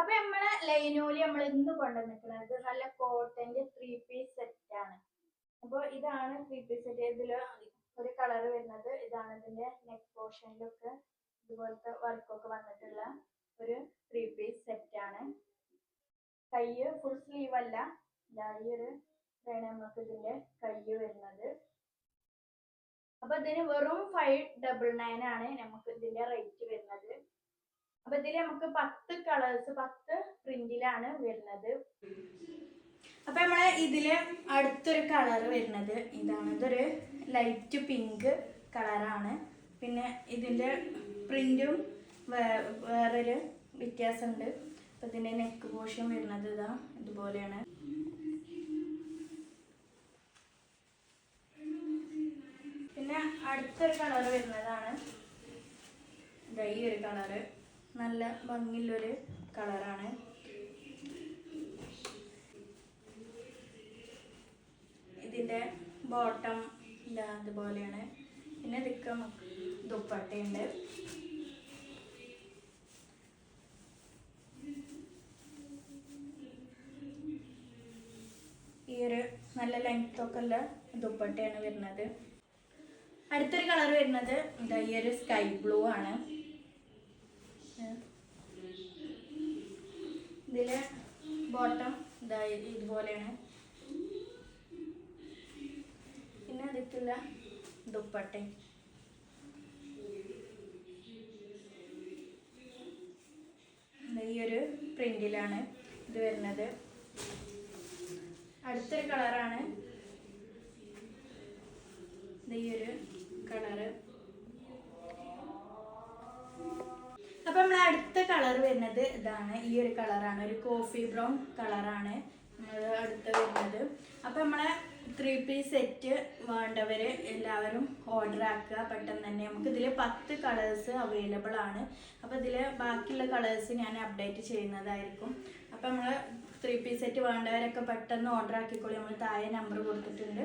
അപ്പൊ നമ്മളെ ലൈനോലി നമ്മൾ ഇന്ന് കൊണ്ടുവന്നിട്ടുള്ളത് നല്ല കോട്ടന്റെ 3 പീസ് സെറ്റ് ആണ്. അപ്പോൾ ഇതാണ് 3 പീസ് സെറ്റ്. ഇതില് ഒരു കളർ വരുന്നത് ഇതാണ്. ഇതിന്റെ നെക്ക് പോർഷനിലൊക്കെ ഇതുപോലത്തെ വർക്കൊക്കെ വന്നിട്ടുള്ള ഒരു 3 പീസ് സെറ്റ് ആണ്. കൈ ഫുൾ സ്ലീവ് അല്ല, ഈ ഒരു നമുക്ക് ഇതിന്റെ കൈ വരുന്നത്. അപ്പൊ ഇതിന് വെറും 599 ആണ് നമുക്ക് ഇതിന്റെ റേറ്റ് വരുന്നത്. അപ്പൊ ഇതിൽ നമുക്ക് 10 കളേഴ്സ് 10 പ്രിന്റിലാണ് വരുന്നത്. അപ്പൊ നമ്മളെ ഇതില് അടുത്തൊരു കളർ വരുന്നത് ഇതാണ്. ഇതൊരു ലൈറ്റ് പിങ്ക് കളറാണ്. പിന്നെ ഇതിന്റെ പ്രിന്റും വേറൊരു വ്യത്യാസമുണ്ട്. അപ്പൊ ഇതിന്റെ നെക്ക് പോർഷൻ വരുന്നത് ഇതാ ഇതുപോലെയാണ്. പിന്നെ അടുത്തൊരു കളർ വരുന്നതാണ് ഈ ഒരു കളറ്. നല്ല ഭംഗിയുള്ളൊരു കളറാണ്. ഇതിന്റെ ബോട്ടം ഇല്ല അതുപോലെയാണ്. പിന്നെ ഇതിക്ക് ദുപ്പട്ടയുണ്ട്. ഈ ഒരു നല്ല ലെങ്ത് ഒക്കെ ഉള്ള ദുപ്പട്ടയാണ് വരുന്നത്. അടുത്തൊരു കളർ വരുന്നത് ഈ ഒരു സ്കൈ ബ്ലൂ ആണ്. ഇതില് ബോട്ടം ഇതുപോലെയാണ്. പിന്നെ അതിലുള്ള ദുപ്പട്ട ഈ ഒരു പ്രിന്റിലാണ് ഇത് വരുന്നത്. അടുത്തൊരു കളറാണ് ഈ ഒരു കളറ്. അപ്പൊ നമ്മൾ അടുത്ത കളർ വരുന്നത് ഇതാണ്. ഈ ഒരു കളറാണ്, ഒരു കോഫി ബ്രൗൺ കളറാണ് നമ്മൾ അടുത്ത് വരുന്നത്. അപ്പൊ നമ്മളെ 3 പീസ് സെറ്റ് വേണ്ടവര് എല്ലാവരും ഓർഡർ ആക്കുക പെട്ടെന്ന് തന്നെ. നമുക്ക് ഇതിൽ 10 കളേഴ്സ് അവൈലബിൾ ആണ്. അപ്പൊ ഇതിൽ ബാക്കിയുള്ള കളേഴ്സ് ഞാൻ അപ്ഡേറ്റ് ചെയ്യുന്നതായിരിക്കും. അപ്പൊ നമ്മൾ 3 പീസ് സെറ്റ് വേണ്ടവരൊക്കെ പെട്ടെന്ന് ഓർഡർ ആക്കിക്കോളി. നമ്മൾ താഴെ നമ്പർ കൊടുത്തിട്ടുണ്ട്.